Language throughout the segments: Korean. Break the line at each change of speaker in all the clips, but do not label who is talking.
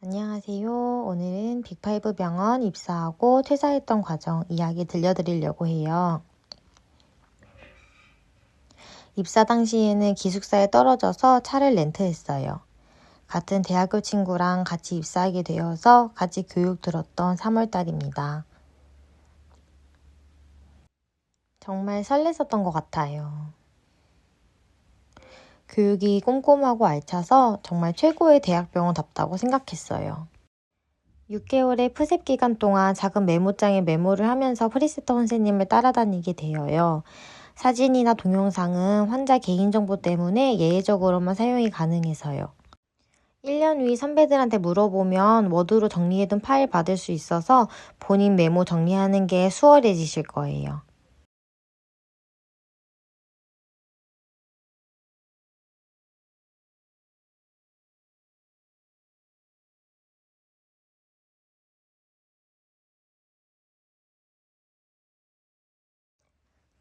안녕하세요. 오늘은 빅5 병원 입사하고 퇴사했던 과정 이야기 들려드리려고 해요. 입사 당시에는 기숙사에 떨어져서 차를 렌트했어요. 같은 대학교 친구랑 같이 입사하게 되어서 같이 교육 들었던 3월달입니다. 정말 설렜었던 것 같아요. 교육이 꼼꼼하고 알차서 정말 최고의 대학병원답다고 생각했어요. 6개월의 푸셉 기간 동안 작은 메모장에 메모를 하면서 프리세터 선생님을 따라다니게 되어요. 사진이나 동영상은 환자 개인정보 때문에 예외적으로만 사용이 가능해서요. 1년 위 선배들한테 물어보면 워드로 정리해둔 파일 받을 수 있어서 본인 메모 정리하는 게 수월해지실 거예요.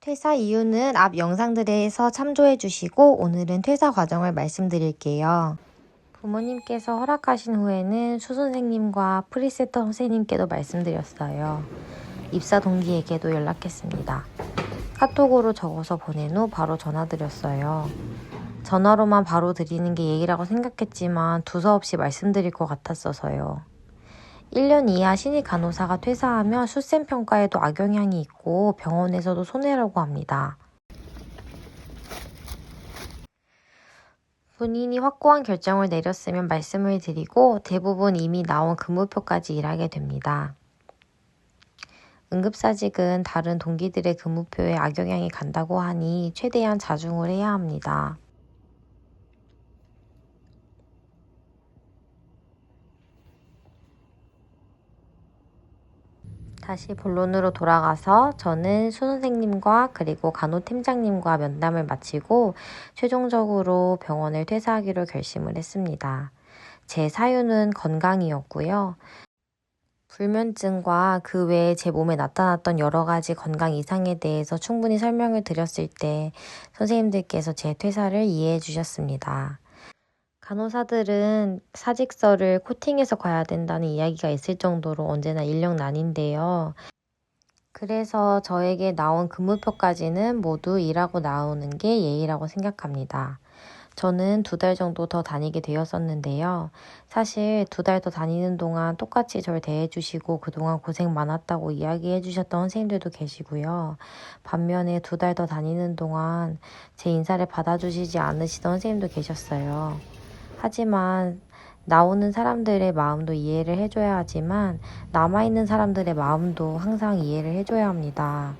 퇴사 이유는 앞 영상들에서 참조해 주시고 오늘은 퇴사 과정을 말씀드릴게요. 부모님께서 허락하신 후에는 수 선생님과 프리세터 선생님께도 말씀드렸어요. 입사 동기에게도 연락했습니다. 카톡으로 적어서 보낸 후 바로 전화드렸어요. 전화로만 바로 드리는 게 예의라고 생각했지만 두서없이 말씀드릴 것 같았어서요. 1년 이하 신입 간호사가 퇴사하면 출생 평가에도 악영향이 있고 병원에서도 손해라고 합니다. 본인이 확고한 결정을 내렸으면 말씀을 드리고 대부분 이미 나온 근무표까지 일하게 됩니다. 응급사직은 다른 동기들의 근무표에 악영향이 간다고 하니 최대한 자중을 해야 합니다. 다시 본론으로 돌아가서 저는 수 선생님과 그리고 간호팀장님과 면담을 마치고 최종적으로 병원을 퇴사하기로 결심을 했습니다. 제 사유는 건강이었고요. 불면증과 그 외에 제 몸에 나타났던 여러 가지 건강 이상에 대해서 충분히 설명을 드렸을 때 선생님들께서 제 퇴사를 이해해 주셨습니다. 간호사들은 사직서를 코팅해서 가야 된다는 이야기가 있을 정도로 언제나 인력난인데요. 그래서 저에게 나온 근무표까지는 모두 일하고 나오는 게 예의라고 생각합니다. 저는 2달 정도 더 다니게 되었었는데요. 사실 2달 더 다니는 동안 똑같이 저를 대해주시고 그동안 고생 많았다고 이야기해 주셨던 선생님들도 계시고요. 반면에 2달 더 다니는 동안 제 인사를 받아주시지 않으시던 선생님도 계셨어요. 하지만 나오는 사람들의 마음도 이해를 해줘야 하지만 남아있는 사람들의 마음도 항상 이해를 해줘야 합니다.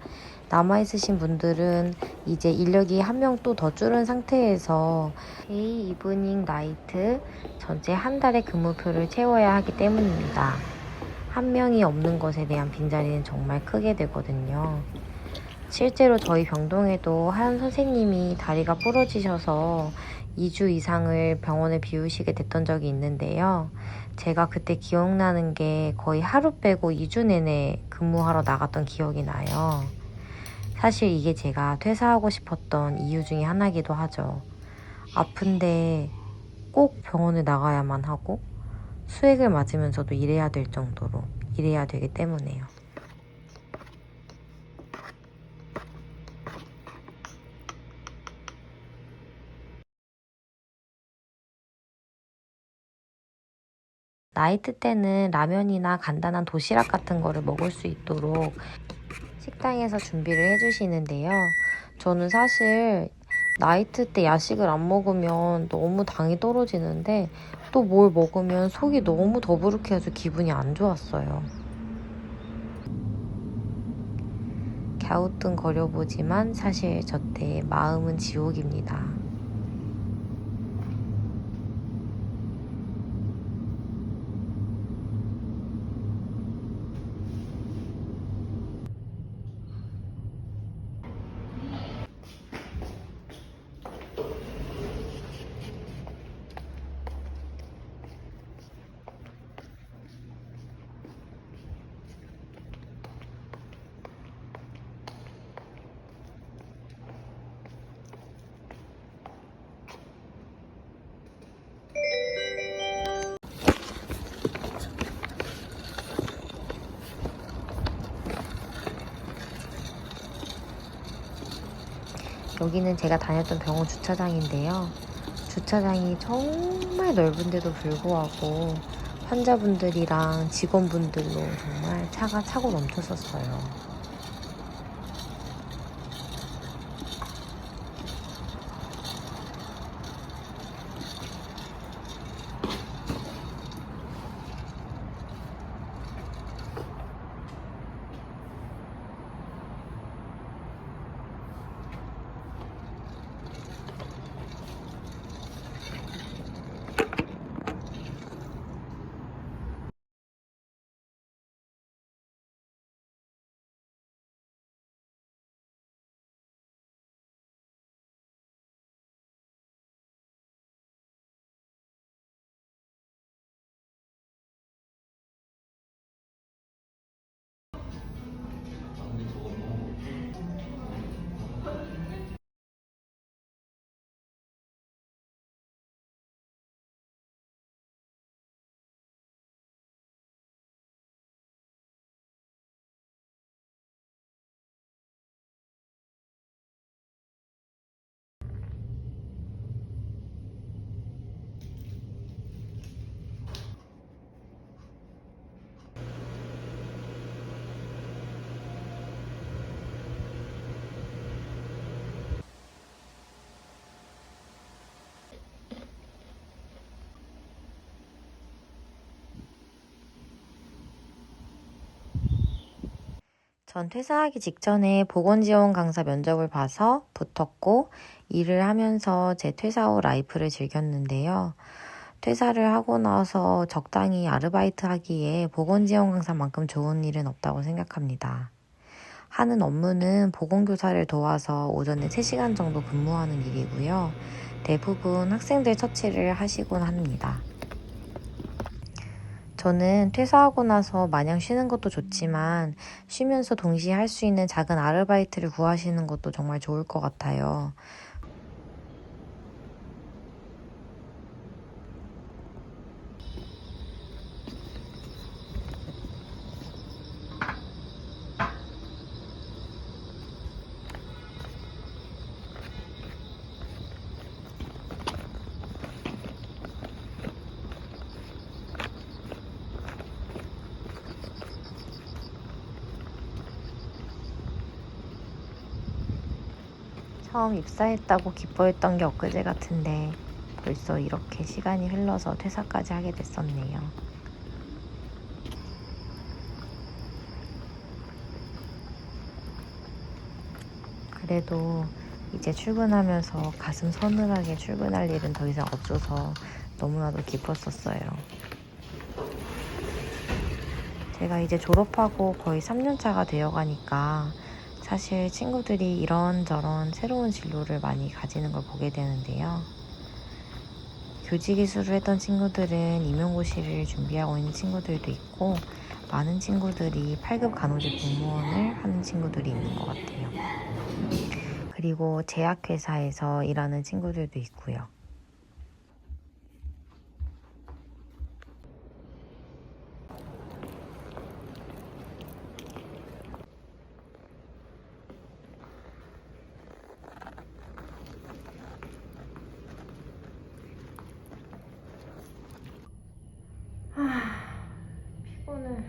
남아있으신 분들은 이제 인력이 한 명 또 더 줄은 상태에서 데이, 이브닝, 나이트 전체 한 달의 근무표를 채워야 하기 때문입니다. 한 명이 없는 것에 대한 빈자리는 정말 크게 되거든요. 실제로 저희 병동에도 한 선생님이 다리가 부러지셔서 2주 이상을 병원을 비우시게 됐던 적이 있는데요. 제가 그때 기억나는 게 거의 하루 빼고 2주 내내 근무하러 나갔던 기억이 나요. 사실 이게 제가 퇴사하고 싶었던 이유 중에 하나이기도 하죠. 아픈데 꼭 병원을 나가야만 하고 수액을 맞으면서도 일해야 될 정도로 일해야 되기 때문에요. 나이트 때는 라면이나 간단한 도시락 같은 거를 먹을 수 있도록 식당에서 준비를 해주시는데요. 저는 사실 나이트 때 야식을 안 먹으면 너무 당이 떨어지는데 또 뭘 먹으면 속이 너무 더부룩해서 기분이 안 좋았어요. 갸우뚱거려보지만 사실 저때 마음은 지옥입니다. 여기는 제가 다녔던 병원 주차장인데요. 주차장이 정말 넓은데도 불구하고 환자분들이랑 직원분들로 정말 차가 차고 넘쳤었어요. 전 퇴사하기 직전에 보건지원 강사 면접을 봐서 붙었고 일을 하면서 제 퇴사 후 라이프를 즐겼는데요. 퇴사를 하고 나서 적당히 아르바이트 하기에 보건지원 강사만큼 좋은 일은 없다고 생각합니다. 하는 업무는 보건교사를 도와서 오전에 3시간 정도 근무하는 일이고요. 대부분 학생들 처치를 하시곤 합니다. 저는 퇴사하고 나서 마냥 쉬는 것도 좋지만 쉬면서 동시에 할 수 있는 작은 아르바이트를 구하시는 것도 정말 좋을 것 같아요. 처음 입사했다고 기뻐했던 게 엊그제 같은데 벌써 이렇게 시간이 흘러서 퇴사까지 하게 됐었네요. 그래도 이제 출근하면서 가슴 서늘하게 출근할 일은 더 이상 없어서 너무나도 기뻤었어요. 제가 이제 졸업하고 거의 3년차가 되어가니까 사실 친구들이 이런저런 새로운 진로를 많이 가지는 걸 보게 되는데요. 교직이수를 했던 친구들은 임용고시를 준비하고 있는 친구들도 있고 많은 친구들이 8급 간호직 공무원을 하는 친구들이 있는 것 같아요. 그리고 제약회사에서 일하는 친구들도 있고요. 피곤해.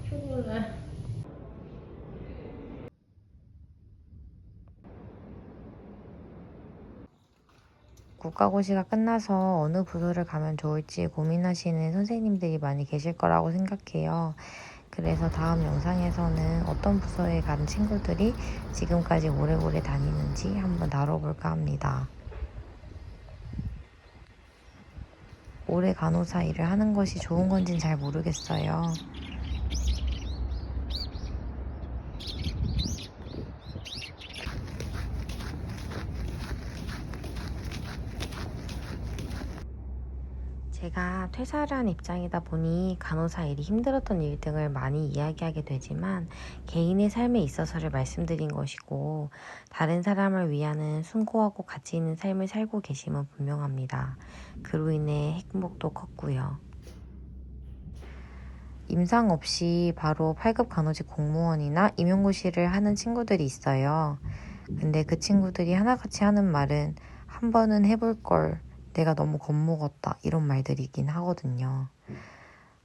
피곤해. 국가고시가 끝나서 어느 부서를 가면 좋을지 고민하시는 선생님들이 많이 계실 거라고 생각해요. 그래서 다음 영상에서는 어떤 부서에 간 친구들이 지금까지 오래오래 다니는지 한번 다뤄볼까 합니다. 오래 간호사 일을 하는 것이 좋은 건지는 잘 모르겠어요. 제가 제가 퇴사를 한 입장이다 보니 간호사 일이 힘들었던 일 등을 많이 이야기하게 되지만 개인의 삶에 있어서를 말씀드린 것이고 다른 사람을 위하는 숭고하고 가치 있는 삶을 살고 계심은 분명합니다. 그로 인해 행복도 컸고요. 임상 없이 바로 8급 간호직 공무원이나 임용고시를 하는 친구들이 있어요. 근데 그 친구들이 하나같이 하는 말은 한 번은 해볼 걸, 내가 너무 겁먹었다 이런 말들이긴 하거든요.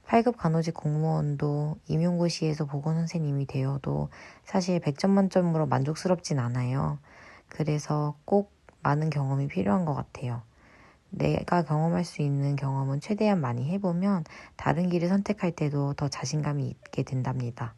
8급 간호직 공무원도 임용고시에서 보건선생님이 되어도 사실 100점 만점으로 만족스럽진 않아요. 그래서 꼭 많은 경험이 필요한 것 같아요. 내가 경험할 수 있는 경험은 최대한 많이 해보면 다른 길을 선택할 때도 더 자신감이 있게 된답니다.